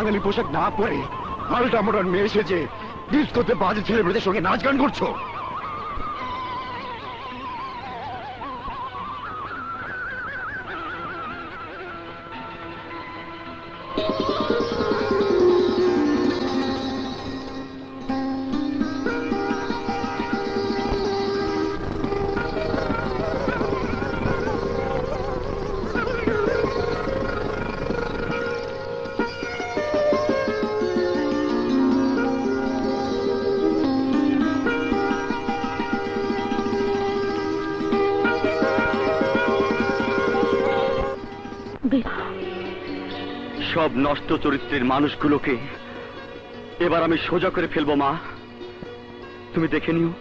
বাঙালি পোশাক না পরে পাল্টা মডার্ন মেয়ে এসেছে ডিস্কোতে বাজে ছেলে মেয়েদের সঙ্গে নাচ গান করছো। সব নষ্ট চরিত্রের মানুষগুলোকে এবার আমি সোজা করে ফেলবো। মা, তুমি দেখে নিও,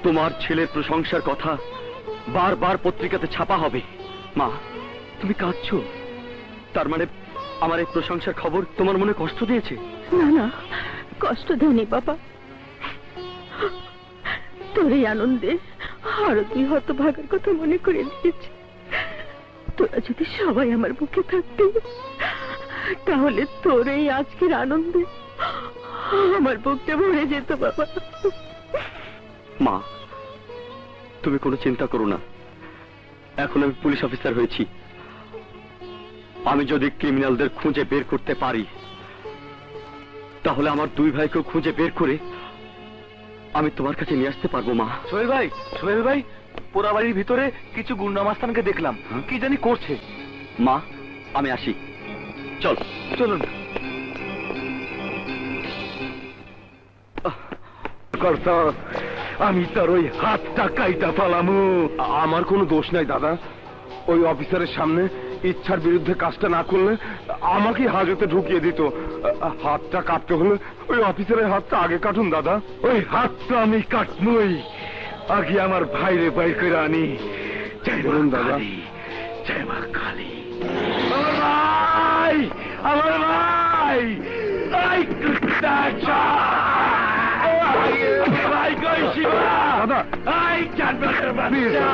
তোমার ছেলের প্রশংসার কথা বারবার পত্রিকাতে ছাপা হবে। মা, তুমি কাঁদছো, তার মানে আমার এই প্রশংসার খবর তোমার মনে কষ্ট দিয়েছে? না না, কষ্ট দেয়নি বাবা। তোর এই আনন্দে আরো তুই হতভাগার কথা মনে করে দিয়েছি। তোরা যদি সবাই আমার বুকে থাকতে, তাহলে তোর এই আজকের আনন্দে আমার বুকটা ভরে যেত বাবা। মা, তুমি কোনো চিন্তা করো না। এখন আমি পুলিশ অফিসার হয়েছি। আমি যদি ক্রিমিনালদের খুঁজে বের করতে পারি, তাহলে আমার দুই ভাইকেও খুঁজে বের করে আমি তোমার কাছে নিয়ে আসতে পারবো। মা, সোহেল ভাই, পোড়া বাড়ির ভিতরে কিছু গুন্ডা মাস্তানকে দেখলাম, কি জানি করছে। মা, আমি আসি, চল চলুন। কর্তা, আমি তার ওই হাতটা কাইটা ফালামু। আমার কোনো দোষ নাই দাদা। ওই অফিসারের সামনে ইচ্ছার বিরুদ্ধে কাজটা না করলে আমাকে হাজতে ঢুকিয়ে দিত। হাতটা কাটতে হলে ওই অফিসারের হাতটা আগে কাটুন দাদা। ওই হাতটা আমি কাটবই, আগে আমার ভাইরে বাইর করে আনি। বলুন দাদা। জয় মা কালী। আমার ভাই, আমার ভাই, ভাই কই শিবা? দাদা, আই জানবারের বাচ্চা,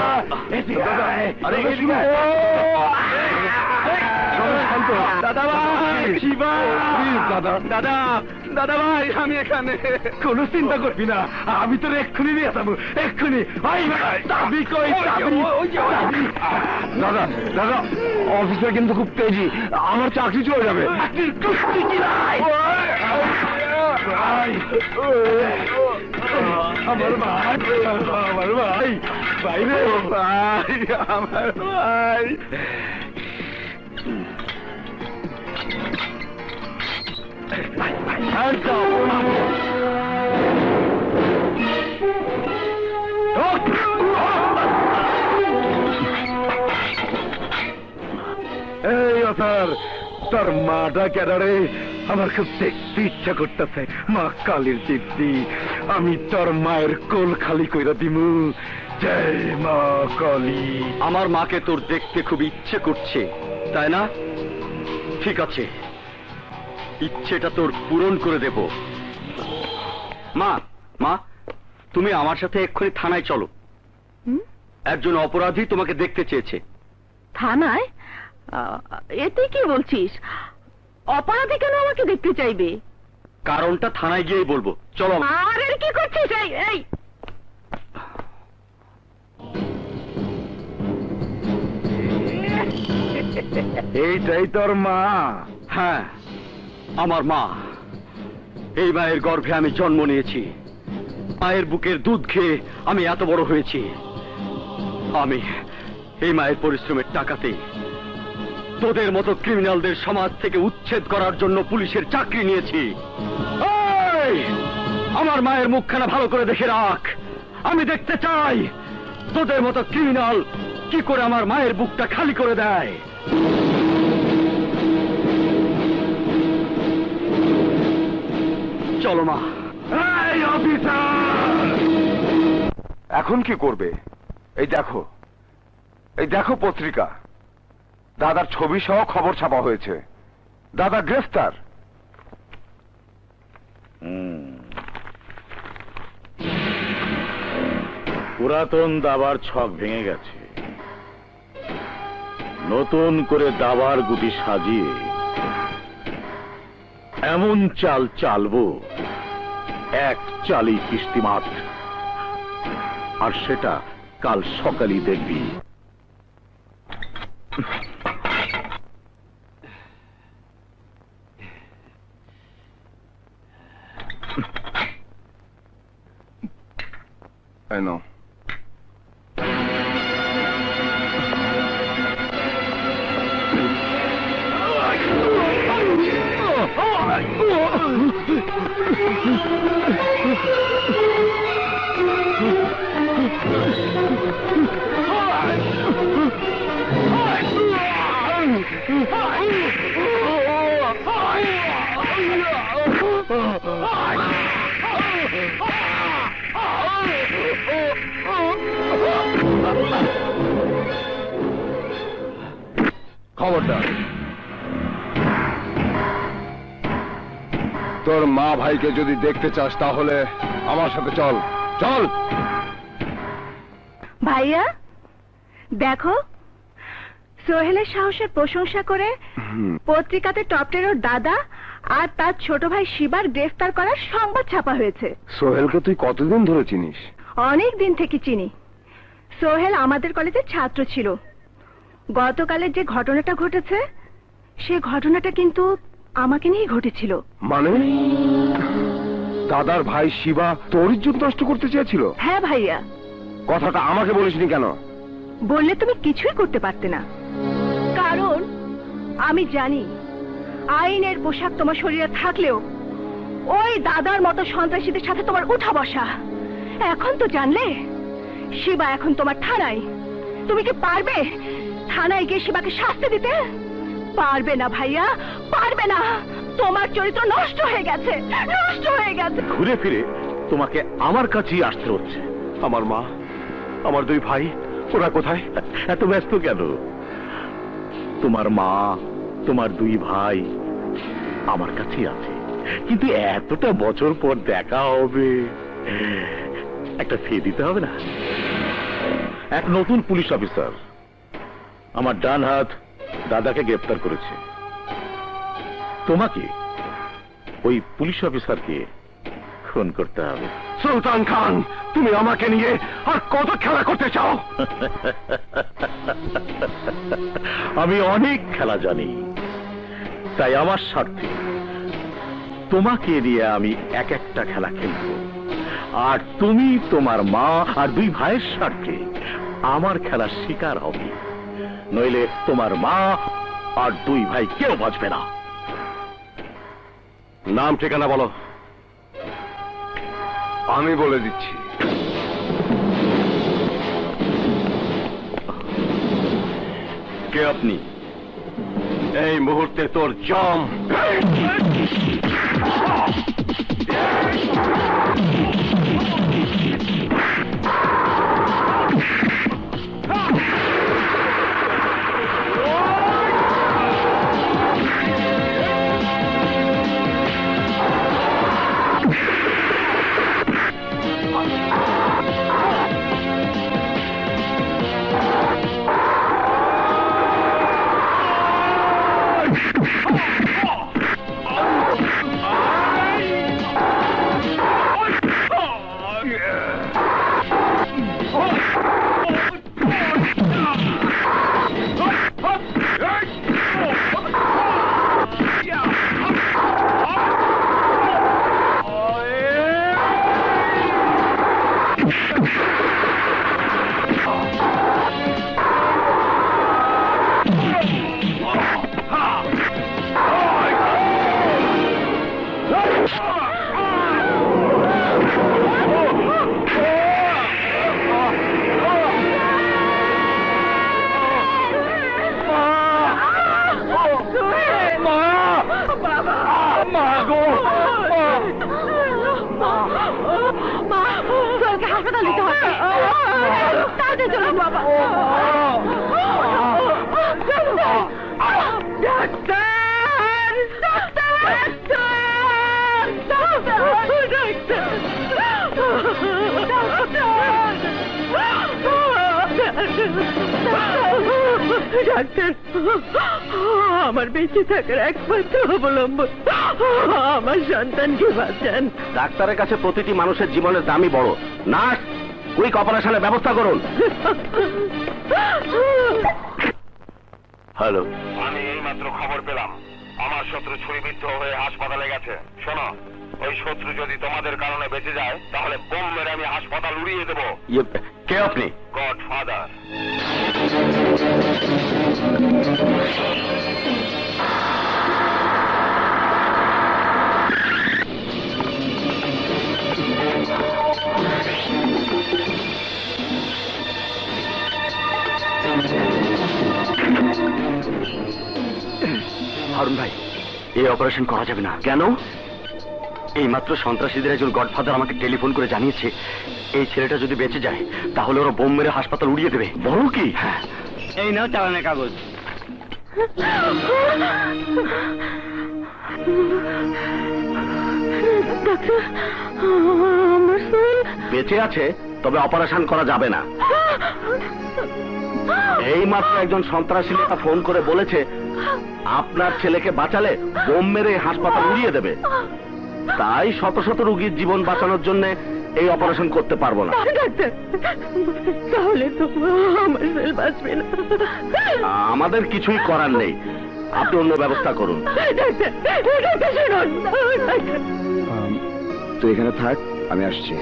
এদিকে আয়। আরে এদিকে আয়। দাদা ভাই, শিবা। দাদা, দাদা, দাদা ভাই, আমি এখানে। কোনো চিন্তা করবি না, আমি তোর এক্ষুনি নিয়ে যাবো, এক্ষুনি। ভাই, চাবি কই? দাদা, দাদা, অফিসার কিন্তু খুব তেজি, আমার চাকরি চলে যাবে। আমার ভাই, আমার ভাই, বাইরে ভাই, আমার ভাই। এই অসার, তোর মাটা কেডারে? আমার খুব দেখতে ইচ্ছা করতেছে। মা কালীর জিদ্দি, আমি তোর মায়ের কোল খালি কইরা দিমু। জয় মা কালী। আমার মাকে তোর দেখতে খুব ইচ্ছে করছে, তাই না? ঠিক আছে, ইচ্ছেটা তোর পূরণ করে দেব। মা, মা, তুমি আমার সাথে এক্ষুনি থানায় চলো। একজন অপরাধী তোমাকে দেখতে চেয়েছে। থানায়? এতে কি বলছিস? অপরাধী কেন আমাকে দেখতে চাইবে? কারণটা থানায় গিয়েই বলবো, চলো। আর কি করছিস? এই এইটাই তোর মা? হ্যাঁ, আমার মা। এই মায়ের গর্ভে আমি জন্ম নিয়েছি, মায়ের বুকের দুধ খেয়ে আমি এত বড় হয়েছি। আমি এই মায়ের পরিশ্রমের টাকাতে তোদের মতো ক্রিমিনালদের সমাজ থেকে উচ্ছেদ করার জন্য পুলিশের চাকরি নিয়েছি। আমার মায়ের মুখখানা ভালো করে দেখে রাখ। আমি দেখতে চাই তোদের মতো ক্রিমিনাল কি করে আমার মায়ের বুকটা খালি করে দেয়। চলো মা। এই অফিসার, এখন কি করবে? এই দেখো, এই দেখো পত্রিকা, দাদার ছবি সহ খবর ছাপা হয়েছে। দাদা গ্রেফতার। পুরাতন দাবার ছক ভেঙে গেছে, নতুন করে দাবার গুটি সাজিয়ে এমন চাল চালবো, এক চালই কিস্তিমাত, আর সেটা কাল সকালই দেখবি। I know. খবরদার, তোর মা ভাইকে যদি দেখতে চাস তাহলে আমার সাথে চল চল। ভাইয়া দেখো, সোহেলের সাহসের প্রশংসা করে পত্রিকাতে টপ টেরোর দাদা আর তার ছোট ভাই শিবার গ্রেফতার করার সংবাদ ছাপা হয়েছে। সোহেলকে তুই কতদিন ধরে চিনিস? অনেক দিন থেকে চিনি। সোহেল আমাদের কলেজের ছাত্র ছিল। গতকালের যে ঘটনাটা ঘটেছে, সে ঘটনাটা কিন্তু আমাকে নিয়ে ঘটেছিল। মানে দাদার ভাই শিবা তোর ইজ্জত নষ্ট করতে চেয়েছিল? হ্যাঁ ভাইয়া। কথাটা আমাকে বলিসনি কেন? বললে তুমি কিছুই করতে পারতে না, কারণ আমি জানি আইনের পোশাক তোমার শরীরে থাকলেও ওই দাদার মতো সন্ত্রাসীদের সাথে তোমার উঠা বসা। এখন তো জানলে, শিবা এখন তোমার থানায়। তুমি কি পারবে থানায় গিয়ে শিবাকে শাস্তি দিতে? পারবে না ভাইয়া, পারবে না। তোমার চরিত্র নষ্ট হয়ে গেছে, নষ্ট হয়ে গেছে। ঘুরে ফিরে তোমাকে আমার কাছেই আসতে হচ্ছে। আমার মা, আমার দুই ভাই, ওরা কোথায়? এত ব্যস্ত কেন? তোমার মা, তোমার দুই ভাই আমার কাছেই আছে, কিন্তু এতটা বছর পর দেখা হবে, একটা ফি দিতে হবে না? এক নতুন পুলিশ অফিসার আমার ডান হাত দাদাকে গ্রেফতার করেছে। তোমাকে ওই পুলিশ অফিসারকে খুন করতে হবে। সুলতান খান, তুমি আমাকে নিয়ে আর কত খেলা করতে চাও? আমি অনেক খেলা জানি, তাই আমার স্বার্থে তোমাকে নিয়ে আমি এক একটা খেলা খেলব, আর তুমি তোমার মা আর দুই ভাইয়ের স্বার্থে আমার খেলার শিকার হবে। নইলে তোমার মা আর দুই ভাই কেউ বাঁচবে না। নাম ঠিকানা বলো। আমি বলে দিচ্ছি। কে আপনি? এই মুহূর্তে তোর জম। হাসপাতালে নিতে হবে। তাড়াতাড়ি চলুন বাবা। ডাক্তার ডাক্তার, আমার বেঁচে থাকার একমাত্র অবলম্বন আমার সন্তানকে বাঁচান। ডাক্তারের কাছে প্রতিটি মানুষের জীবনের দামই বড়। নার্স, কুইক অপারেশনের ব্যবস্থা করুন। হ্যালো, আমি এইমাত্র খবর পেলাম আমার শত্রু ছুরিবিদ্ধ হয়ে হাসপাতালে গেছে। শোনো, ওই শত্রু যদি তোমাদের কারণে বেঁচে যায় তাহলে বোম মেরে আমি হাসপাতাল উড়িয়ে দেবো। কে আপনি? God father. হারুন ভাই, এই অপারেশন করা যাবে না। কেন? এইমাত্র সন্ত্রাসীদের একজন গডফাদার আমাকে টেলিফোন করে জানিয়েছে এই ছেলেটা যদি বেঁচে যায় তাহলে ওরা বোম মেরে হাসপাতাল উড়িয়ে দেবে। বড় কি? হ্যাঁ। এই নাও চালানের কাগজ। ডাক্তার, আমার সোল বেঁচে আছে, তবে অপারেশন করা যাবে না। এইমাত্র একজন সন্ত্রাসী নেতা ফোন করে বলেছে আপনার ছেলেকে বাঁচালে বোম মেরে হাসপাতাল উড়িয়ে দেবে। তাই শত শত রোগীর জীবন বাঁচানোর জন্য এই অপারেশন করতে পারবো না। ডাক্তার, তাহলে তো আমার সোল বাঁচবে না। আমাদের কিছুই করার নেই, আপনি অন্য ব্যবস্থা করুন। ডাক্তার, ডাক্তার শুনুন। তুই এখানে থাক, আমি আসছি।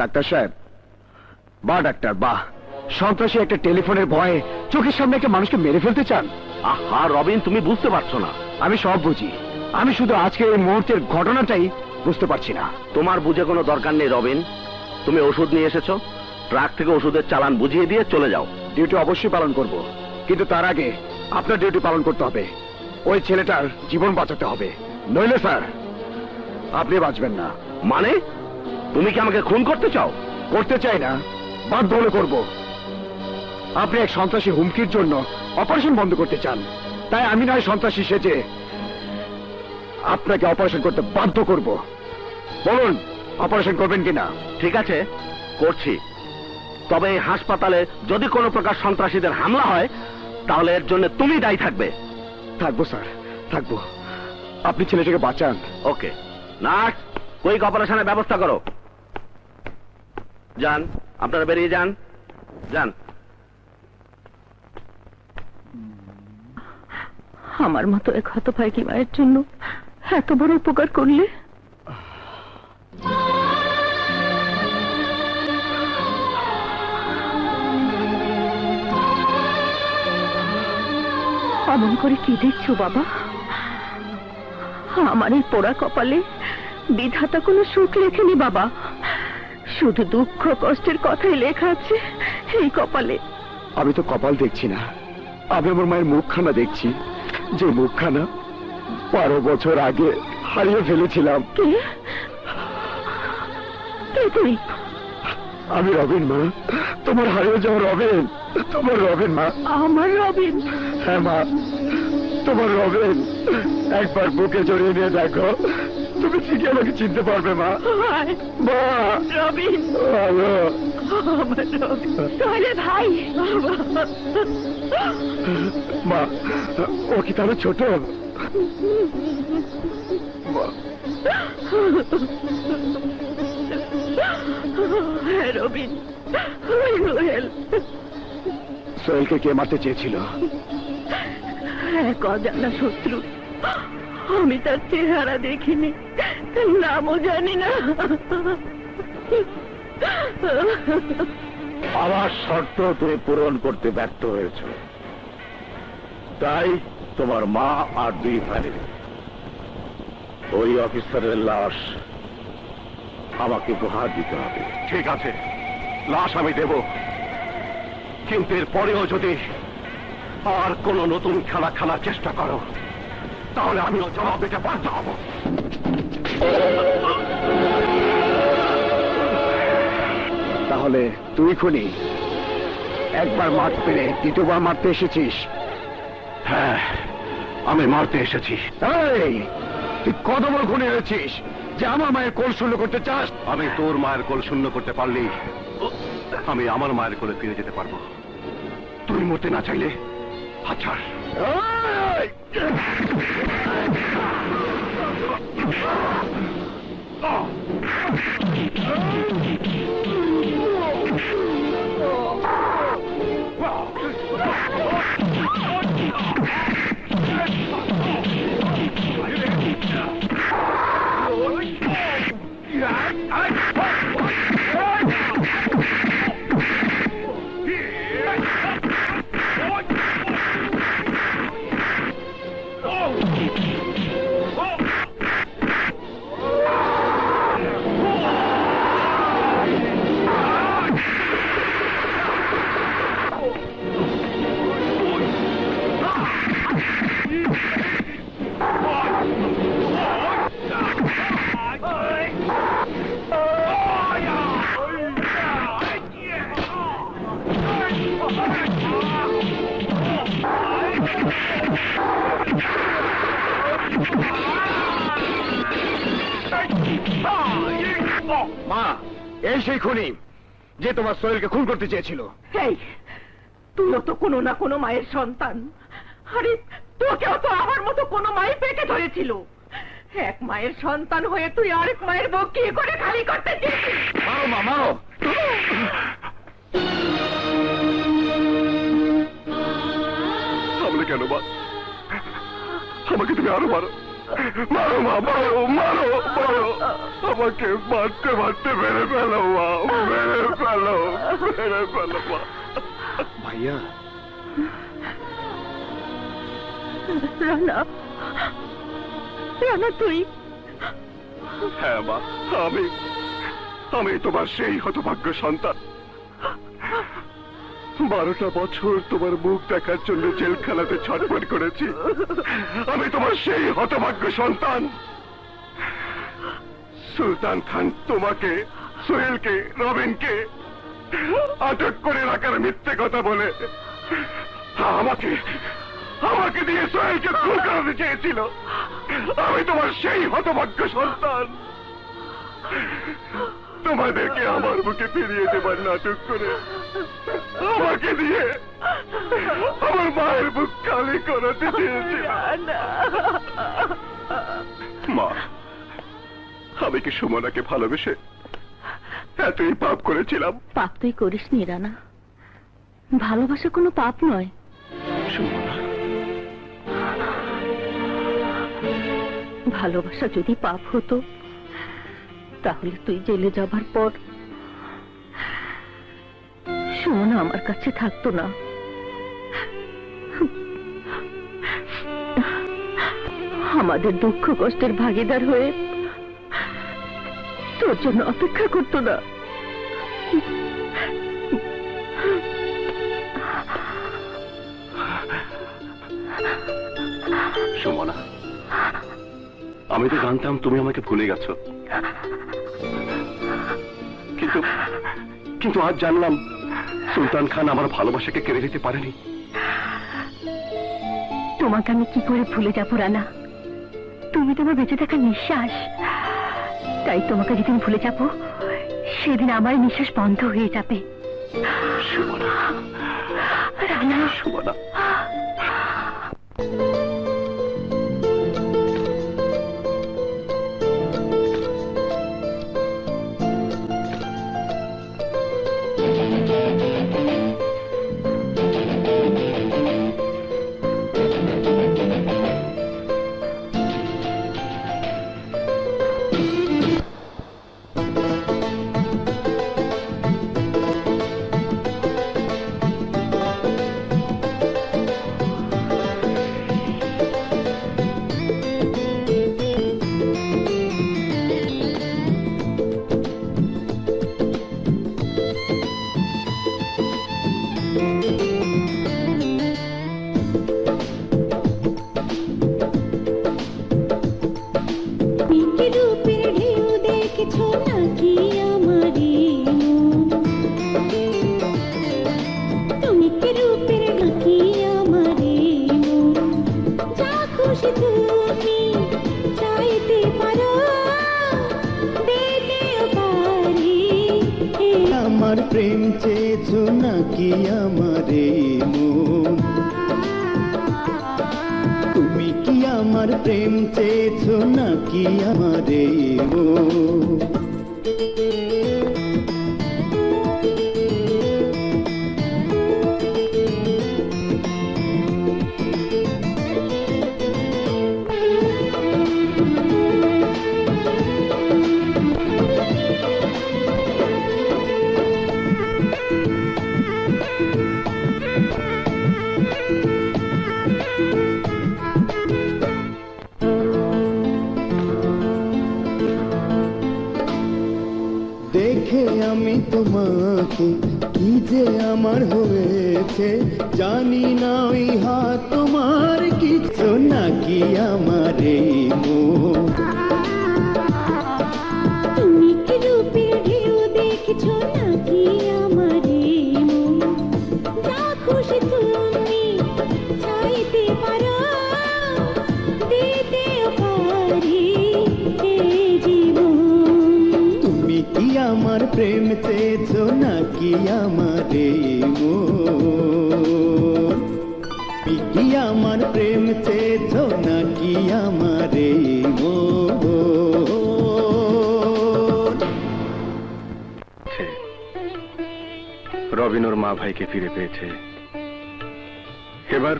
ডাক্তার সাহেব, বাহ ডাক্তার বাহ, সন্ত্রাসী একটা টেলিফোনের ভয়ে চোখের সামনে একটা মানুষকে মেরে ফেলতে চান? আহা রবিন, তুমি বুঝতে পারছো না। আমি সব বুঝি, আমি শুধু আজকের এই মুহূর্তের ঘটনাটাই বুঝতে পারছি না। তোমার বুঝে কোনো দরকার নেই রবিন। তুমি ওষুধ নিয়ে এসেছো, ট্রাক থেকে ওষুধের চালান বুঝিয়ে দিয়ে চলে যাও। ডিউটি অবশ্যই পালন করব, কিন্তু তার আগে আপনার ডিউটি পালন করতে হবে। ওই ছেলেটার জীবন বাঁচাতে হবে, নইলে স্যার আপনি বাঁচবেন না। মানে তুমি কি আমাকে খুন করতে চাও? করতে চাই না, বাধ্য হলে করব। আপনি এক সন্ত্রাসী হুমকির জন্য অপারেশন বন্ধ করতে চান, তাই আমি নয় সন্ত্রাসী সেজে আপনাকে অপারেশন করতে বাধ্য করব। বলুন, অপারেশন করবেন কিনা? ঠিক আছে, করছি। তবে এই হাসপাতালে যদি কোনো প্রকার সন্ত্রাসীদের হামলা হয় তাহলে এর জন্য তুমি দায়ী থাকবে। থাকবো স্যার, থাকবো। আপনি ছেলেটাকে বাঁচান। ওকে। নার্স, কুইক অপারেশনের ব্যবস্থা করো। যান, আপনারা বেরিয়ে যান। যান। আমার মতো এক হতভাগী মায়ের জন্য এত বড় উপকার করলে। অমন করে কি দেখছো বাবা? আমার এই পোড়া কপালে বিধাতা কোনো সুখ লেখেনি বাবা, শুধু দুঃখ কষ্টের কথাই লেখা আছে এই কপালে। আমি তো কপাল দেখছি না, আমি আমার মায়ের মুখখানা দেখছি, যে মুখখানা 12 বছর আগে হারিয়ে ফেলেছিলাম। কে? কে তুই? আমি রবিন মা, তোমার হারিয়ে যাওয়া রবিন, তোমার রবিন মা। আমার রবিন? হ্যাঁ মা, তোমার রবিন। একবার বুকে জড়িয়ে নিয়ে দেখো, তুমি ঠিকই আমাকে চিনতে পারবে মা। মা, রবিন, হ্যালো। আমার রবিন তাহলে ভাই। মা, ও কি তাহলে ছোট? মা, হ্যাঁ রবিন, সোহেলকে কে মারতে চেয়েছিল? এক অজানা শত্রু। আমি তার চেহারা দেখিনি, নামও জানি না। আমার শর্ত তুমি পূরণ করতে ব্যর্থ হয়েছ, তাই তোমার মা আর 2 ভাই ওই অফিসারের লাশ আমাকে উপহার দিতে হবে। ঠিক আছে, লাশ আমি দেব, কিন্তু এর পরেও যদি আর কোন নতুন খেলা খেলার চেষ্টা করো তাহলে আমিও জবাব দিতে বাধ্য হব। তাহলে তুই খুনি, একবার মারতে পেরে দ্বিতীয়বার মারতে এসেছিস? হ্যাঁ, আমি মারতে এসেছি। এই, তুই কত বড় খুনি হয়েছিস যে আমার মায়ের কোল শূন্য করতে চাস? আমি তোর মায়ের কোল শূন্য করতে পারলি আমি আমার মায়ের কোলে ফিরে যেতে পারবো। তুই মরতে না চাইলে হাত ছাড়। মা, এই সেই খুনি যে তোমার সোহেলকে খুন করতে চেয়েছিল। এই তুইও তো কোনো না কোনো মায়ের সন্তান। আরে তোকেও তো আমার মতো কোনো মায়ের পেটে ধরেছিল। এক মায়ের সন্তান হয়ে তুই আরেক মায়ের বুক কি করে খালি করতে চেয়েছিস? মারো মা, মারো। থামলে কেন মা? আমাকে তুমি আরো মারো, মারো মা, মারো মারো মারো। আমাকে মারতে মারতে মেরে ফেলো মা, মেরে ফেলো, মেরে ফেলো মা। ভাইয়া, রানা, রানা তুই? হ্যাঁ মা, আমি তোমার সেই হতভাগ্য সন্তান। 12টা বছর তোমার মুখ দেখার জন্য জেলখানাতে ছটফট করেছি। আমি তোমার সেই হতভাগ্য সন্তান। সুলতান খান তোমাকে, সোহেলকে, রবিনকে আটক করে রাখার মিথ্যে কথা বলে আমাকে দিয়ে সোহেলকে খুন করাতে চেয়েছিল। আমি তোমার সেই হতভাগ্য সন্তান। তোমাদেরকে আমার বুকে ফিরিয়ে দেবার নাটক করে আমাকে দিয়ে আমার মায়ের বুক খালি করাতে চেয়েছিল। মা, আমি কি সুমনাকে ভালোবেসে এতই পাপ করেছিলাম? পাপ তুই করিস নি রানা, ভালোবাসা কোনো পাপ নয়। সুমনা, ভালোবাসা যদি পাপ হতো তাহলে তুই জেলে যাবার পর সুমনা আমার কাছে থাকতো না। আমাদের দুঃখ কষ্টের ভাগিদার হয়ে তোর জন্য অপেক্ষা করতো না। সুমনা, আমি তো জানতাম তুমি আমাকে ভুলে গেছো, কিন্তু আজ জানলাম সুলতান খান আমার ভালোবাসাকে কেড়ে নিতে পারেনি। তোমাকে আমি কি করে ভুলে যাবো রানা? তুমি তোমার বেঁচে থাকার নিঃশ্বাস। তাই তোমাকে যেদিন ভুলে যাব সেদিন আমার নিঃশ্বাস বন্ধ হয়ে যাবে। সুমনা, রানা, সুমনা। আমার প্রেম চেয়ে চেয়েছো নাকি আমারে মন? তুমি কি আমার প্রেম চেয়েছো নাকি আমারে মন? দেখে আমি তোমাকে কি যে আমার হয়েছে, জানি না ওই হাত তোমার কিছু নাকি আমারে মন? তুমি কি রূপের ঢেউ দেখছো নাকি আমারে মন? যা খুশি তুমি চাইতে পারো, দিতেও পারি এই জীবন। তুমি কি আমার প্রেম চেয়েছো নাকি আমারে মন? তুমি কি আমার প্রেম চেয়েছো নাকি আমারে মন? রবিন ওর মা ভাইকে ফিরে পেয়েছে। এবার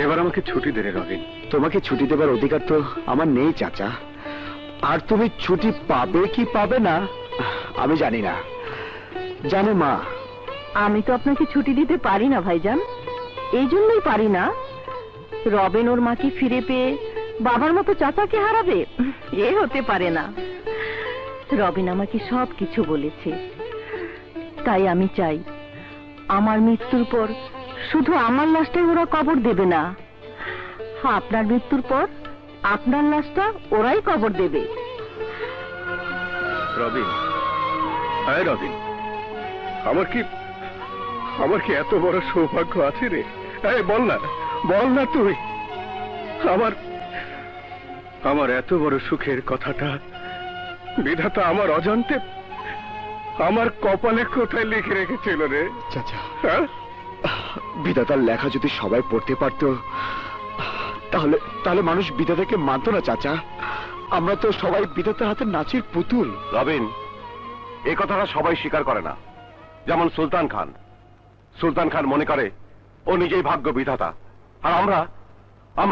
এবার আমাকে ছুটি দে রে রবিন। তোমাকে ছুটি দেবার অধিকার তো আমার নেই চাচা। আর তুমি ছুটি পাবে কি পাবে না আমি জানি না। জানো মা, আমি তো আপনাকে ছুটি দিতে পারি না ভাইজান। এই জন্যই পারি না, রবিন ওর মাকে ফিরে পেয়ে বাবার মতো চাচাকে হারাবে, এ হতে পারে না। রবিন আমাকে সব কিছু বলেছে, তাই আমি চাই আমার মৃত্যুর পর শুধু আমার লাশটাই ওরা কবর দেবে না, আপনার মৃত্যুর পর আপনার লাশটা ওরাই কবর দেবে। রবিন, হ্যাঁ রবিন, আমার কি এত বড় সৌভাগ্য আছে রে? বল না তুই। আমার এত বড় সুখের কথাটা বিধাতা আমার অজান্তে আমার কপালে কোথায় লিখে রেখেছিল রে চাচা, হ্যাঁ? বিধাতার লেখা যদি সবাই পড়তে পারত তাহলে তাহলে মানুষ বিধাতাকে মানত না চাচা। আমরা তো সবাই বিধাতার হাতে নাচের পুতুল। রবিন, এই কথাটা সবাই স্বীকার করে না। যেমন সুলতান খান মনে করে ও নিজেই ভাগ্য বিধাতা, আর আমরা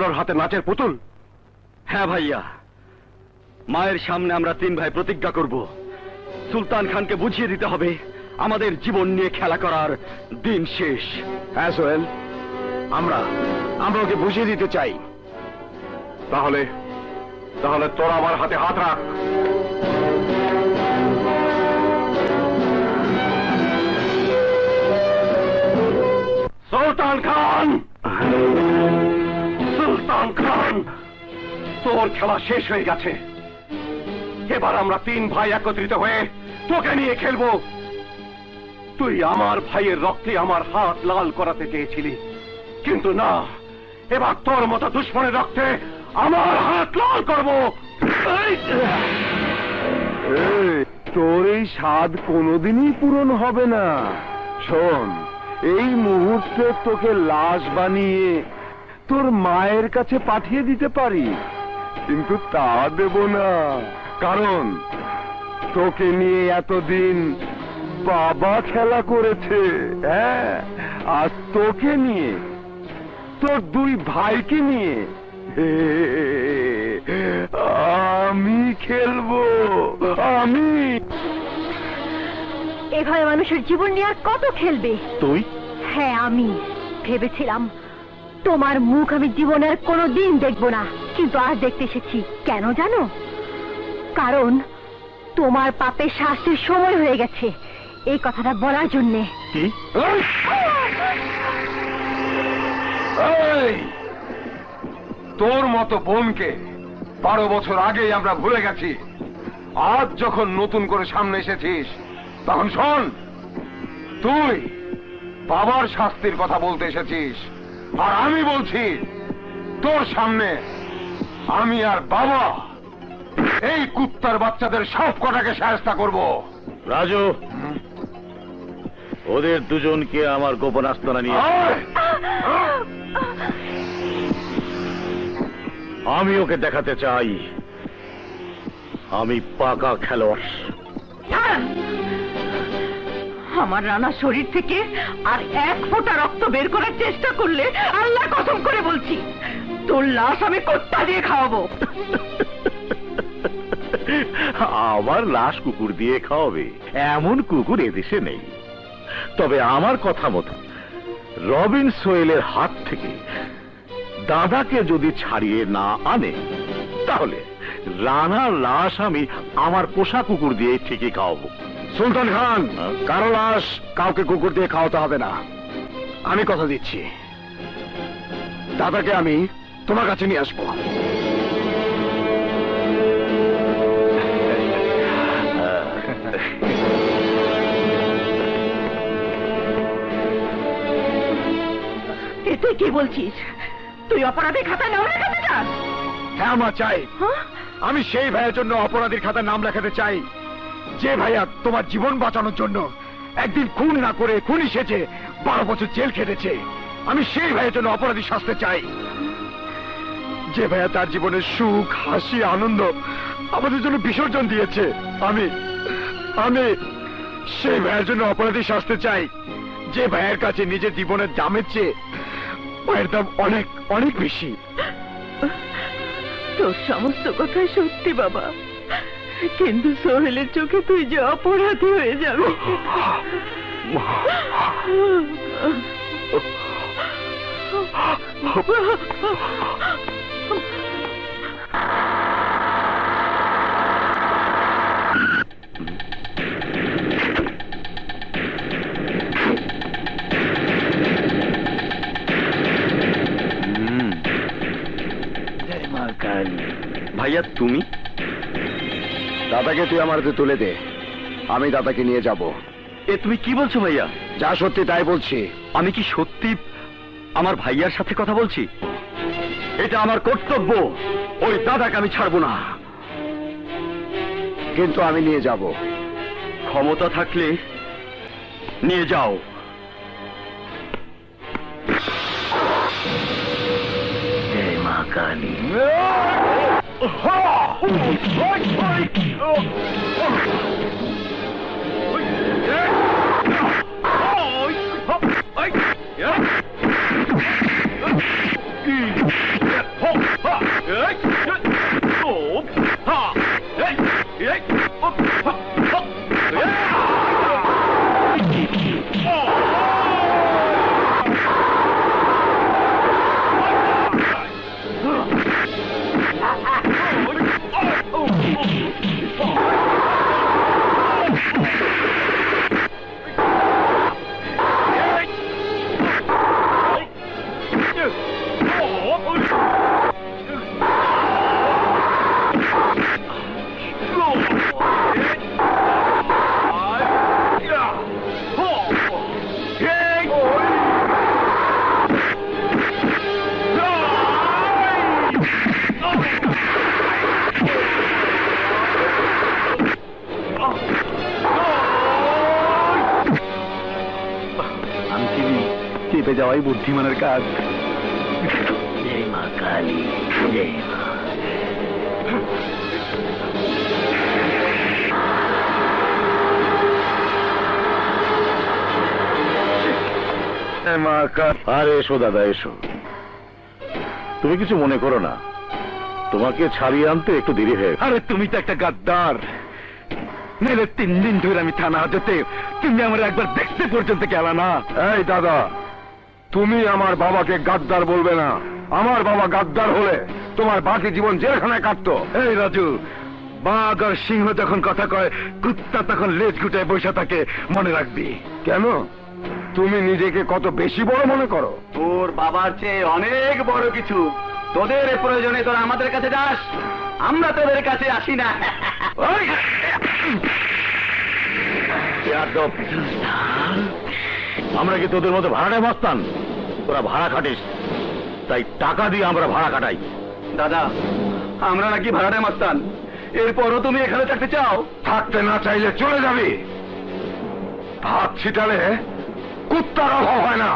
ওর হাতে নাচের পুতুল। হ্যাঁ ভাইয়া, মায়ের সামনে আমরা 3 ভাই প্রতিজ্ঞা করব, সুলতান খানকে বুঝিয়ে দিতে হবে আমাদের জীবন নিয়ে খেলা করার দিন শেষ। হ্যাঁ সোহেল, আমরা ওকে বুঝিয়ে দিতে চাই। তাহলে তোরা আমার হাতে হাত রাখ। সুলতান খান, তোর খেলা শেষ হয়ে গেছে। এবার আমরা 3 ভাই একত্রিত হয়ে তোকে নিয়ে খেলবো। তুই আমার ভাইয়ের রক্তে আমার হাত লাল করাতে চেয়েছিলি, কিন্তু না, এবার তোর মতো দুশ্মনের রক্তে আমার হাত লাল করবো। তোর এই স্বাদ কোনোদিনই পূরণ হবে না। শোন, এই মুহূর্তে তোকে লাশ বানিয়ে তোর মায়ের কাছে পাঠিয়ে দিতে পারি, কিন্তু তা দেব না। কারণ তোকে নিয়ে এতদিন বাবা খেলা করেছে, হ্যাঁ, আর তোকে নিয়ে, তোর 2 ভাইকে নিয়ে আমি খেলবো। আমি এভাবে মানুষের জীবন নিয়ে আর কত খেলবে? তুই? হ্যাঁ, আমি ভেবেছিলাম তোমার মুখ আমি জীবনের কোনোদিন দেখব না, কিন্তু আজ দেখতে এসেছি। কেন জানো? কারণ তোমার পাপের শাস্তির সময় হয়ে গেছে, এই কথাটা বলার জন্যে। কি? তোর মতো বোনকে 12 বছর আগেই আমরা ভুলে গেছি। আজ যখন নতুন করে সামনে এসেছিস, তখন শোন, তুই বাবার শাস্তির কথা বলতে এসেছিস, আর আমি বলছি তোর সামনে আমি আর বাবা এই কুত্তার বাচ্চাদের সব কটাকে শায়েস্তা করব। রাজু, ওদের দুজনকে আমার গোপন আস্তানা নিয়ে আমি ওকে দেখাতে চাই আমি পাকা খেলোয়াড়। আমার রানা শরীর থেকে আর এক ফোঁটা রক্ত বের করার চেষ্টা করলে আল্লাহ কসম করে বলছি তোর লাশ আমি কুত্তা দিয়ে খাওয়াবো। আমার লাশ কুকুর দিয়ে খাওয়াবে এমন কুকুর এদেশে নেই। তবে আমার কথা মতো রবিন সোয়েলের হাত থেকে দাদাকে যদি ছাড়িয়ে না আনে তাহলে রানার লাশ আমি আমার পোষা কুকুর দিয়ে ঠিকই খাওয়াবো। সুলতান খান, কারো লাশ কাউকে কুকুর দিয়ে খাওয়াতে হবে না। আমি কথা দিচ্ছি, দাদাকে আমি তোমার কাছে নিয়ে আসবো। এতে কি বলছিস? তুই অপরাধের খাতায় নাম লেখাতে চাস? হ্যাঁ মা, চাই। আমি সেই ভাইয়ের জন্য অপরাধীর খাতায় নাম লেখাতে চাই যে ভাইয়া তোমার জীবন বাঁচানোর জন্য একদিন খুন না করে খুনি সেজে 12 বছর জেল খেটেছে। আমি সেই ভাইয়ের জন্য অপরাধী শাস্তি চাই যে ভাইয়া তার জীবনের সুখ, হাসি, আনন্দ আমাদের জন্য বিসর্জন দিয়েছে। আমি আমি সেই ভাইয়ের জন্য অপরাধী শাস্তি চাই যে ভাইয়ের কাছে নিজের জীবনের দামের চেয়ে ভাইয়ের দাম অনেক অনেক বেশি। তোর সমস্ত কথাই সত্যি বাবা, কিন্তু সোহেলের চোখে তুই যে অপরাধী হয়ে যাবে। ভাইয়া তুমি? দাদাকে তুই আমার হাতে তুলে দে, আমি দাদাকে নিয়ে যাব। এ তুমি কি বলছো ভাইয়া? যা সত্যি তাই বলছি। আমি কি সত্যি আমার ভাইয়ার সাথে কথা বলছি? এটা আমার কর্তব্য, ওই দাদাকে আমি ছাড়বো না। কিন্তু আমি নিয়ে যাব। ক্ষমতা থাকলে নিয়ে যাও। জয় মা কালী। চেপে যাওয়াই বুদ্ধিমানের কাজ। জয় মা কালী, জয় মা। আরে এসো দাদা, এসো। তুমি কিছু মনে করো না, তোমাকে ছাড়িয়ে আনতে একটু দেরি হয়ে। আরে তুমি তো একটা গাদ্দার। মেলে 3 দিন ধরে আমি থানা হাজতে, তুমি আমার একবার দেখতে পর্যন্ত গেল না। এই দাদা, তুমি আমার বাবাকে গাদ্দার বলবে না। আমার বাবা গাদ্দার হলে তোমার বাকি জীবন জেলখানায় কাটতো। এই রাজু, বাঘ আর সিংহ যখন কথা কয়, কুত্তা তখন লেজ গুটায় বসে থাকে, মনে রাখবি। কেন তুমি নিজেকে কত বেশি বড় মনে করো? তোর বাবার চেয়ে অনেক বড় কিছু। তোদের প্রয়োজনে তোরা আমাদের কাছে যাস, আমরা তোদের কাছে আসি না। ওই! আমরা কি তোদের মতো ভাড়াটায় মস্তান? তোরা ভাড়া খাটিস, তাই টাকা দিয়ে আমরা ভাড়া কাটাই। দাদা, আমরা নাকি ভাড়াটায় মাস্তান? এরপরও তুমি এখানে থাকতে চাও? থাকতে না চাইলে চলে যাবি। হাত ছিটালে কুত্তার অভাব হয় না।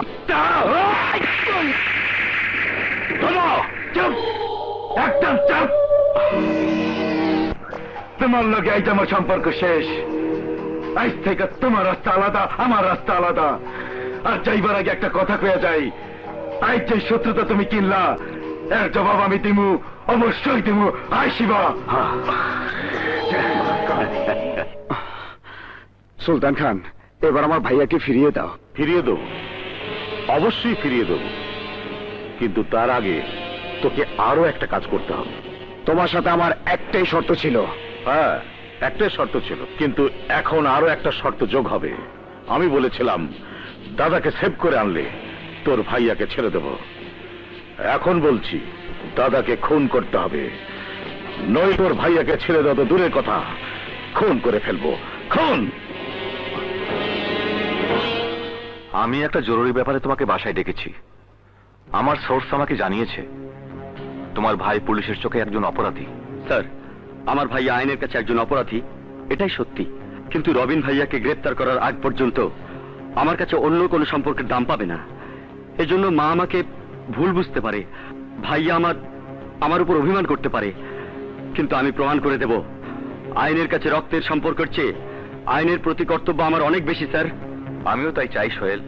চুপ, একদম চুপ। তোমার লগে এইটা আমার সম্পর্ক শেষ। আজ থেকে তোমার রাস্তা আলাদা, আমার রাস্তা আলাদা। আর যাইবার আগে একটা কথা কয়ে যাই, আজ যে শত্রুতা তুমি কিনলা এর জবাব আমি দিমু, অবশ্যই দিমু। আয় শিবা। সুলতান খান, এবার আমার ভাইয়াকে ফিরিয়ে দাও। ফিরিয়ে দেবো, অবশ্যই ফিরিয়ে দেবো, কিন্তু তার আগে তোকে আরো একটা কাজ করতে হবে। তোমার সাথে আমার একটাই শর্ত ছিল। হ্যাঁ, একটাই শর্ত ছিল, কিন্তু এখন আরো একটা শর্ত যোগ হবে। আমি বলেছিলাম দাদাকে সেভ করে আনলে তোর ভাইয়াকে ছেড়ে দেব। এখন বলছি দাদাকে খুন করতে হবে, নই তোর ভাইয়াকে ছেড়ে দেওয়া তো দূরের কথা, খুন করে ফেলবো। খুন। আমি একটা জরুরি ব্যাপারে তোমাকে বাসায় ডেকেছি। আমার সোর্স আমাকে জানিয়েছে তোমার ভাই পুলিশের চোখে একজন অপরাধী। স্যার, আমার ভাইয়া আইনের কাছে একজন অপরাধী, এটাই সত্যি। কিন্তু রবিন ভাইয়াকে গ্রেপ্তার করার আগ পর্যন্ত আমার কাছে অন্য কোনো সম্পর্কের দাম পাবে না। এজন্য মা আমাকে ভুল বুঝতে পারে, ভাইয়া আমার উপর অভিমান করতে পারে, কিন্তু আমি প্রমাণ করে দেব আইনের কাছে রক্তের সম্পর্কের চেয়ে আইনের প্রতি কর্তব্য আমার অনেক বেশি। স্যার, আমিও তাই চাই সোহেল,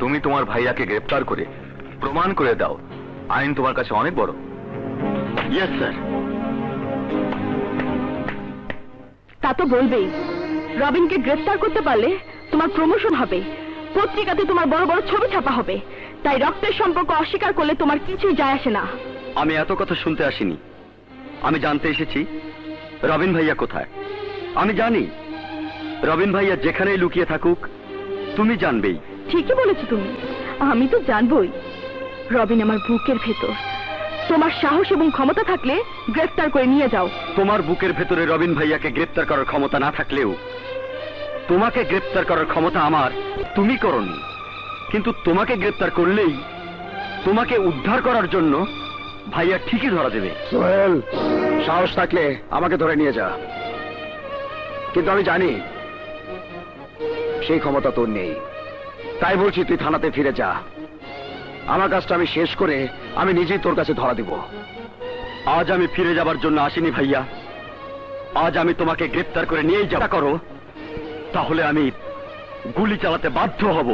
তুমি তোমার ভাইয়াকে গ্রেপ্তার করে প্রমাণ করে দাও আইন তোমার কাছে অনেক বড়। Yes sir. তা তো বলবেই। রবিনকে গ্রেফতার করতে পারলে তোমার প্রমোশন হবে, পত্রিকাতে তোমার বড় বড় ছবি ছাপা হবে। তাই রক্তের সম্পর্ক অস্বীকার করলে তোমার কিছুই যায় আসে না। আমি এত কথা শুনতে আসিনি, আমি জানতে এসেছি রবিন ভাইয়া কোথায়। আমি জানি রবিন ভাইয়া যেখানেই লুকিয়ে থাকুক তুমি জানবেই। ঠিকই বলেছো তুমি, আমি তো জানবই। রবিন আমার বুকের ভেতর। তোমার সাহস এবং ক্ষমতা থাকলে গ্রেফতার করে নিয়ে যাও। তোমার বুকের ভেতরে রবিন ভাইয়াকে গ্রেপ্তার করার ক্ষমতা না থাকলেও তোমাকে গ্রেপ্তার করার ক্ষমতা আমার। তুমি করনি, কিন্তু তোমাকে গ্রেপ্তার করলেই তোমাকে উদ্ধার করার জন্য ভাইয়া ঠিকই ধরা দেবে। সোহেল, সাহস থাকলে আমাকে ধরে নিয়ে যা, কিন্তু আমি জানি সেই ক্ষমতা তোর নেই। তাই বলছি তুই থানাতে ফিরে যা। আমার কাজটা আমি শেষ করে আমি নিজেই তোর কাছে ধরা দেব। আজ আমি ফিরে যাবার জন্য আসিনি ভাইয়া, আজ আমি তোমাকে গ্রেপ্তার করে নিয়েই যাওয়া করো, তাহলে আমি গুলি চালাতে বাধ্য হব।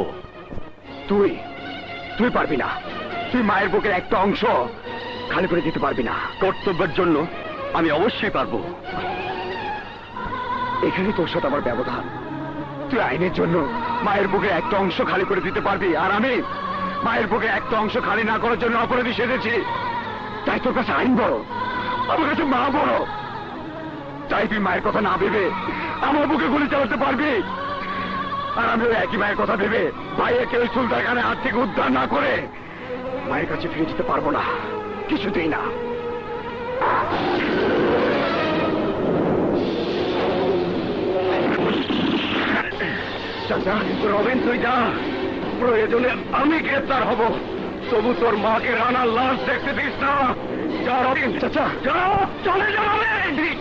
তুই পারবি না। তুই মায়ের বুকের একটা অংশ খালি করে দিতে পারবি না। কর্তব্যের জন্য আমি অবশ্যই পারবো। এখানে তোর সাথে আমার ব্যবধান। তুই আইনের জন্য মায়ের বুকের একটা অংশ খালি করে দিতে পারবি, আর আমি মায়ের বুকে একটা অংশ খালি না করার জন্য অপরাধী সেজেছি। তাই তোর কাছে আইন বড়, আমার কাছে মা বড়। তাই তুই মায়ের কথা না ভেবে আমার বুকে গুলি চালাতে পারবি, আর আমি ওই একই মায়ের কথা ভেবে ভাইয়াকে ওই সুলতানখানের হাত থেকে উদ্ধার না করে মায়ের কাছে ফিরে যেতে পারবো না, কিছুতেই না। রবিন, তুই যা, প্রয়োজনে আমি গ্রেপ্তার হব, তবু তোর মাকে রানার লাশ দেখতে দিস না। যা রবিন, চাচা যা, চলে যা রবিন।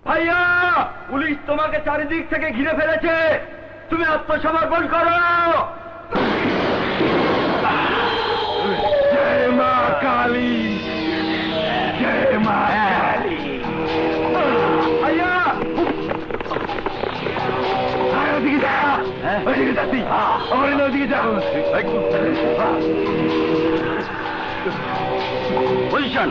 ভাইয়া, পুলিশ তোমাকে চারিদিক থেকে ঘিরে ফেলেছে, তুমি আত্মসমর্পণ করো। জয় মা কালী, জয় মা কালী। ভাইয়া, ওদিকে যা, ওদিকে যাচ্ছি। আমার ওদিকে যা। পজিশন।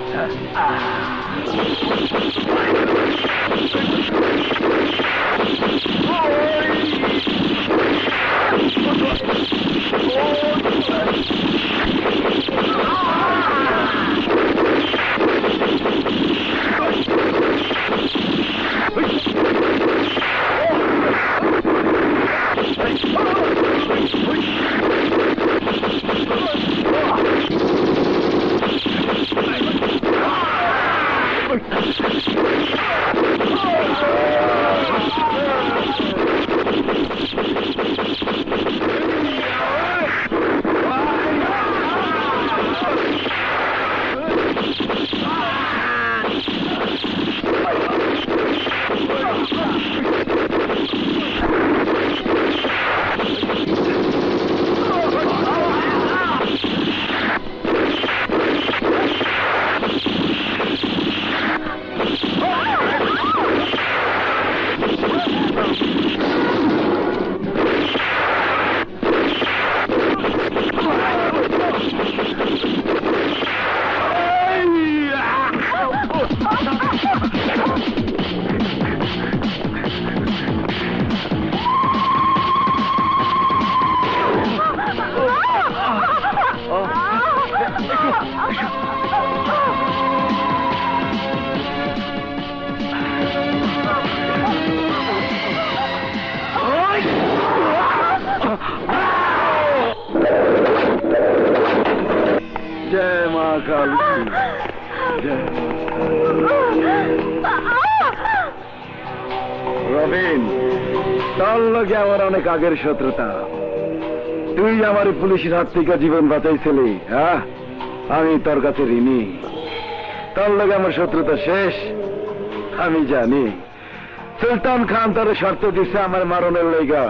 জয় মা কালী। রবিন, তোর লগে আমার অনেক আগের শত্রুতা। তুই আমার পুলিশের হাত থেকে জীবন বাঁচাইছিলি, হ্যাঁ? আমি তোর কাছে ঋণী। তোর লগে আমার শত্রুতা শেষ, আমি জানি। সুলতান খান তোর শর্ত দিছে আমার মারণের লেগা।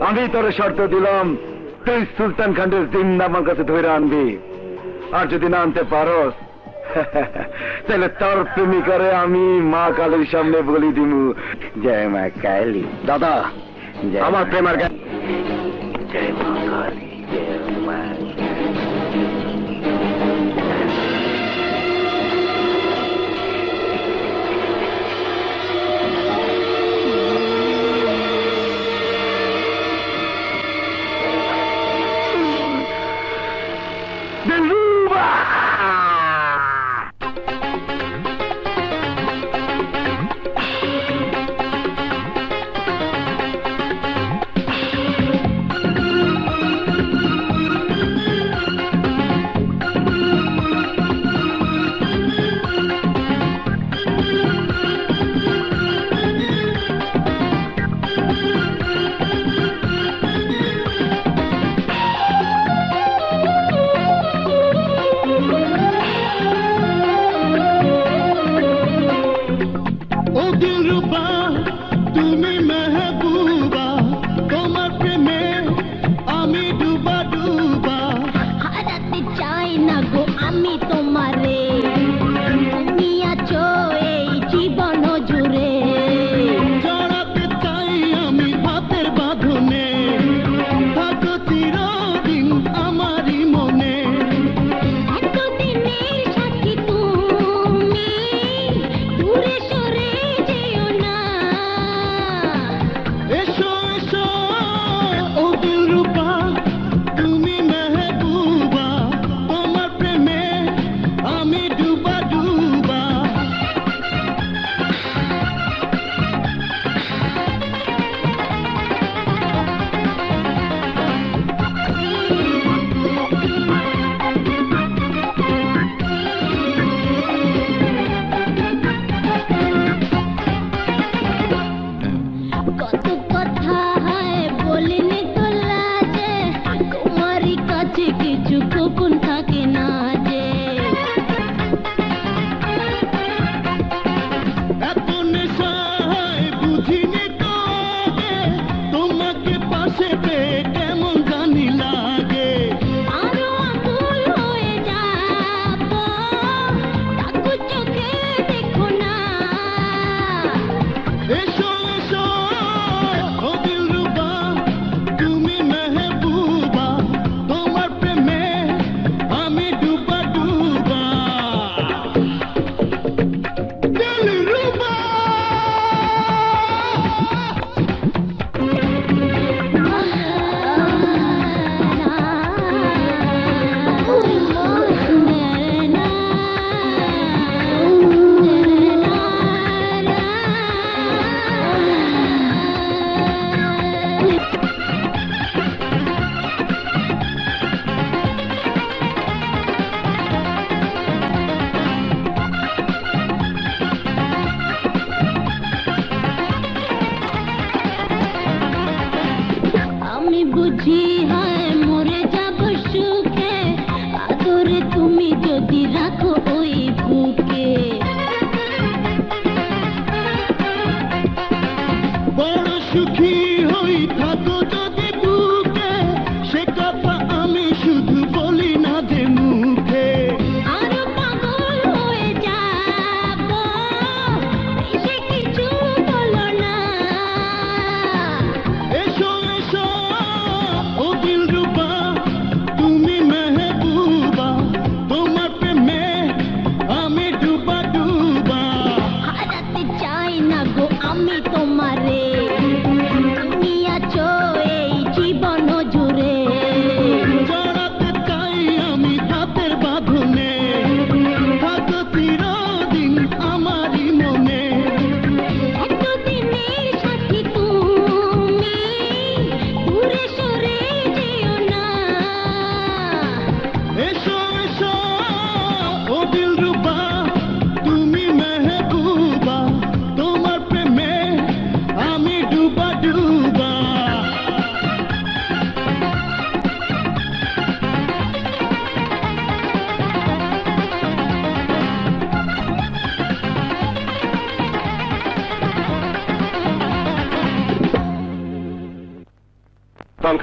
আমি তোর শর্ত দিলাম, তুই সুলতান খানের জিন্দা আমার কাছে ধরে আনবি। আর যদি না আনতে পারস, তাহলে তোর প্রেমিকারে আমি মা কালীর সামনে বলি দিমু। জয় মা কালী। দাদা, আমার প্রেমার গান। জয় মা কালী, জয় মা।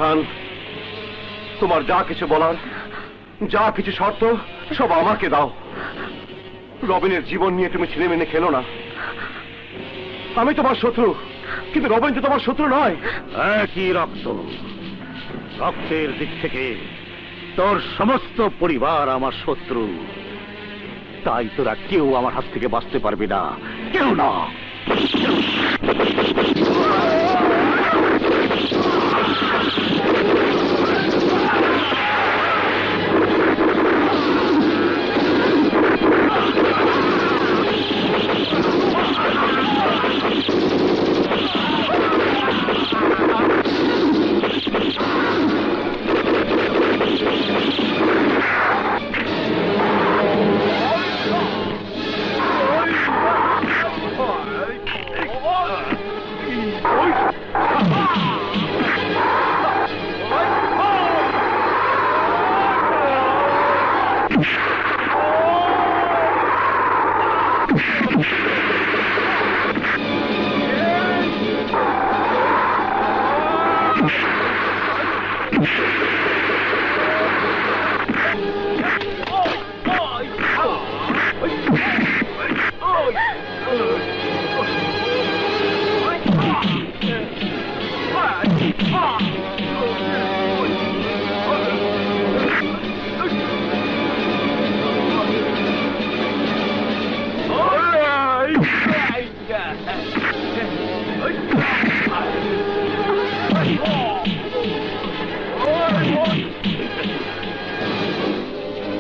খান, তোমার যা কিছু বলার, যা কিছু শর্ত সব আমাকে দাও। রবিনের জীবন নিয়ে তুমি ছিনে মেনে খেলো না। আমি তোমার শত্রু, কিন্তু রবিন তো তোমার শত্রু নয়। একই রক্ত, রক্তের দিক থেকে তোর সমস্ত পরিবার আমার শত্রু। তাই তোরা কেউ আমার হাত থেকে বাঁচতে পারবি না, কেউ না।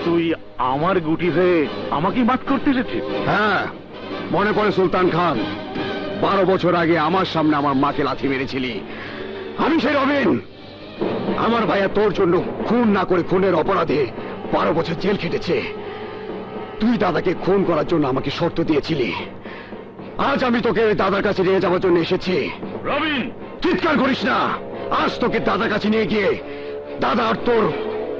তুই আমার গুটি হয়ে আমাকে মাত করতে এসেছিস? হ্যাঁ, মনে পড়ে সুলতান খান, 12 বছর আগে আমার সামনে আমার মাকে লাথি মেরেছিলি। আমি সেই রবিন। আমার ভাইয়া তোর জন্য খুন না করে খুনের অপরাধে 12 বছর জেল খেটেছে। তুই দাদাকে খুন করার জন্য আমাকে শর্ত দিয়েছিলি। আজ আমি তোকে দাদার কাছে নিয়ে যাওয়ার জন্য এসেছি। রবিন, চিৎকার করিস না। আজ তোকে দাদার কাছে নিয়ে গিয়ে দাদা আর তোর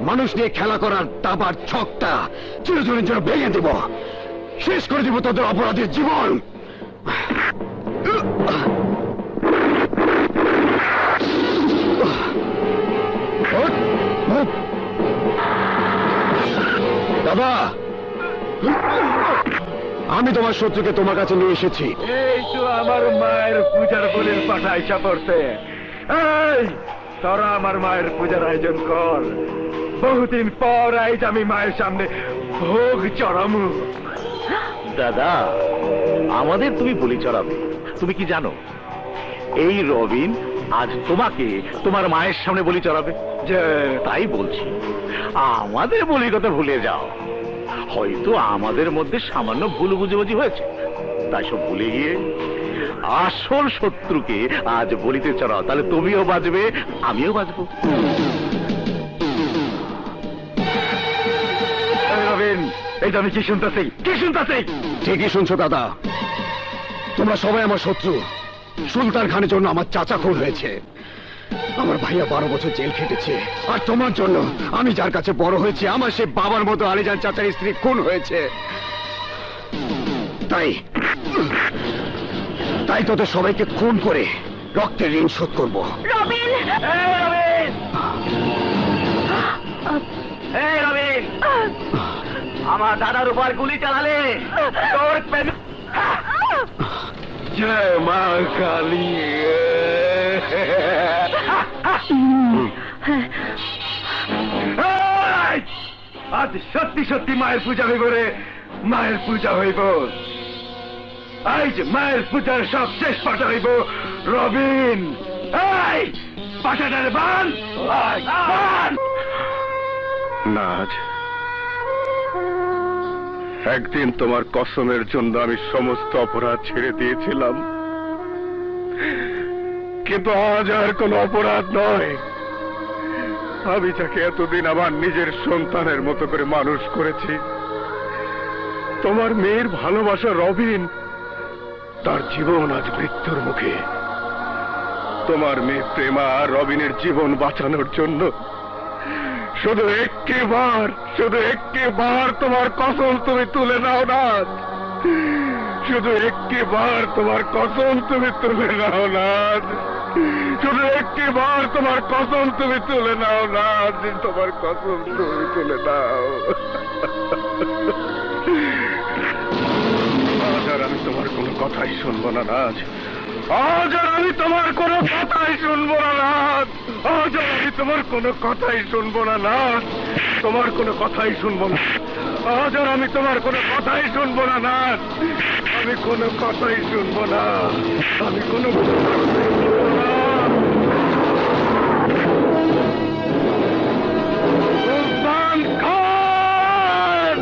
মানুষ নিয়ে খেলা করার দাবার ছকটা চিরদিনের জন্য ভেঙে দেব। শেষ করে দিব তোদের অপরাধের জীবন। দাদা, আমি তোমার শত্রুকে তোমার কাছে নিয়ে এসেছি। এই তো আমার মায়ের পূজার বলির পাঠা ইচ্ছা করতে। এই তোরা আমার মায়ের পূজার আয়োজন কর। বহুদিন পর আজ আমি মায়ের সামনে ভোগ চড়ামু। দাদা, আমাদের তুমি বলি চড়াবে। তুমি কি জানো এই রবিন আজ তোমাকে তোমার মায়ের সামনে বলি চড়াবে? যে তাই বলছি, আমাদের বলির কথা ভুলে যাও। হয়তো আমাদের মধ্যে সামান্য ভুল বুঝাবুঝি হয়েছে, তাই সব ভুলে গিয়ে আসল শত্রুকে আজ বলিতে চড়াও। তাহলে তুমিও বাঁচবে, আমিও বাঁচবো। রবিন, এইটা আমি কি শুনতেছি? কি শুনতেছি? ঠিকই শুনছো দাদা। তোমরা সবাই আমার শত্রু। সুলতান খানের জন্য আমার চাচা খুন হয়েছে, আমার ভাইয়া 12 বছর জেল খেটেছে, আর তোমার জন্য আমি যার কাছে বড় হয়েছে আমার সে বাবার মতো আলীজান চাচার স্ত্রী খুন হয়েছে। তাই তোদের সবাইকে খুন করে রক্তের ঋণ শোধ করবো। রবিন! রবিন, আমার দাদার উপর গুলি চালালে তোর জয় মা কালী। আজ সত্যি সত্যি মায়ের পূজা হইব রে, মায়ের পূজা হইব। আজ মায়ের পূজার সব শেষ পাঠা হইব। রবিন, এই পাঠাটার বান নাজ, একদিন তোমার কসমের জন্য আমি সমস্ত অপরাধ ছেড়ে দিয়েছিলাম, কিন্তু আজ আর কোনো অপরাধ নয়। আমি যাকে এতদিন আমার নিজের সন্তানের মতো করে মানুষ করেছি, তোমার মেয়ের ভালোবাসা রবিন, তার জীবন আজ মৃত্যুর মুখে। তোমার মেয়ে প্রেমা রবিনের জীবন বাঁচানোর জন্য শুধু একটিবার তোমার কসম তুমি তুলে নাও না। শুধু একটিবার তোমার কসম তুমি তুলে নাও না। শুধু একটি বার তোমার কসম তুমি তুলে নাও না, তোমার কসম তুমি তুলে নাও। আজ আর আমি তোমার কোনো কথাই শুনবো না নাজ, আজ আর আমি তোমার কোনো কথাই শুনবো না নাজ, আজ আর আমি তোমার কোনো কথাই শুনবো না নাজ, তোমার কোনো কথাই শুনবো না, আজ আর আমি তোমার কোনো কথাই শুনবো না নাজ, আমি কোনো কথাই শুনবো না, আমি কোনো কথাই শুনবো না। সুলতান খান!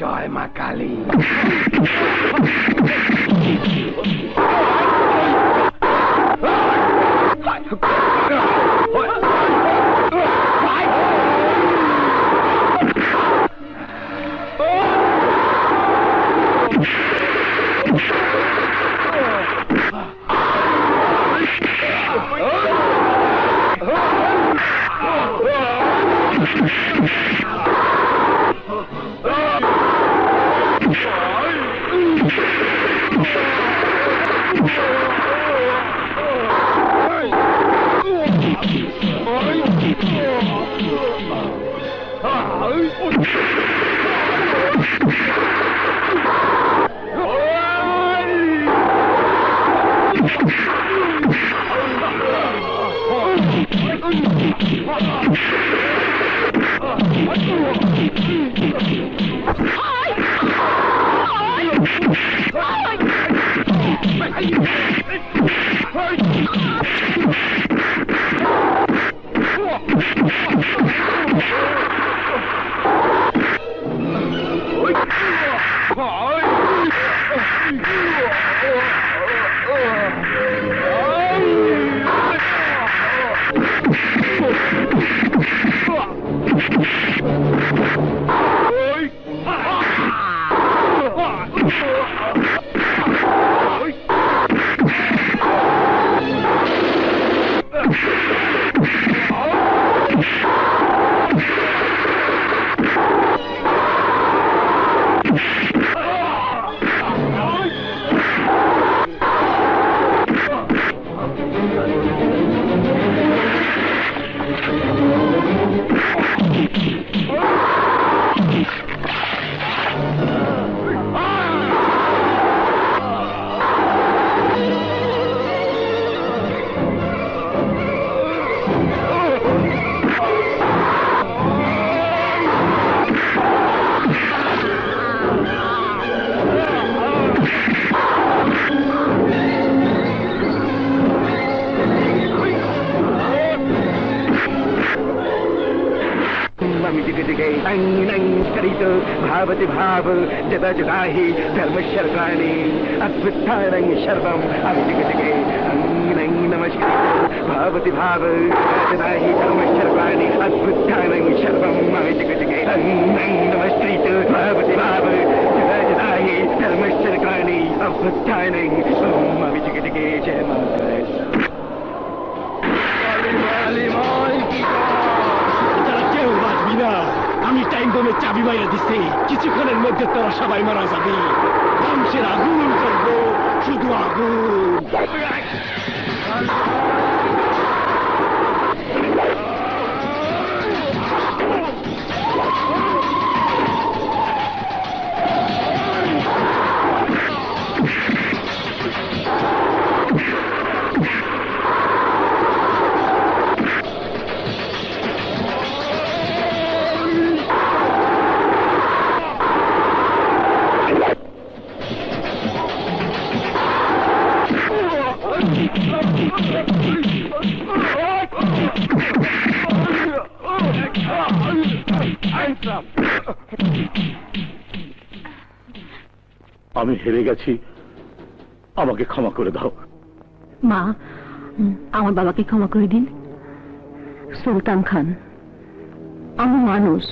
জয় মা কালী। Oh! करित भावति भाव जदा जदा ही धर्मशर्वाणि अद्भुतानं शर्वम् अभिजगजगे नमस्कृत भावति भाव जदा ही धर्मशर्वाणि अद्भुतानं शर्वम् अभिजगजगे नमस्कृत भावति भाव जदा जदा ही धर्मशर्वाणि अद्भुतानं अभिजगजगे जय माता কেউ বাঁচবি না। আমি টাইম বোমের চাবি মাইরা দিচ্ছি, কিছুক্ষণের মধ্যে তোরা সবাই মারা যাবি। ধ্বংসের আগুন জ্বলবো, শুধু আগুন। আমি হেরে গেছি, আমাকে ক্ষমা করে দাও। মা, আমার বাবাকে ক্ষমা করে দিন। সুলতান খান, আমি মানুষ,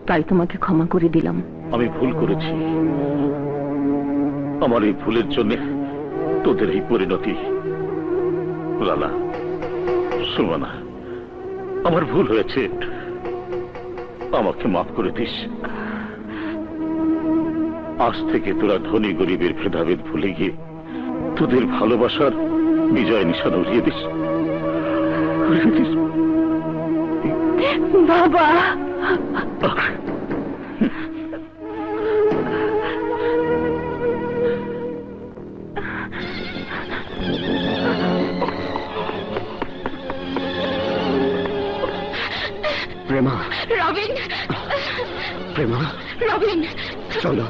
তাই তোমাকে ক্ষমা করে দিলাম। আমি ভুল করেছি, আমার এই ভুলের জন্য তোদের এই পরিণতি। লালা, সুমনা, আমার ভুল হয়েছে, আমাকে মাফ করে দিস। আজ থেকে তোরা ধনী গরিবের ভেদাভেদ ভুলে গিয়ে তোদের ভালোবাসার বিজয় নিশান উড়িয়ে দিস। বাবা, প্রেমা, রবিন, প্রেমা, রবিন, চলো।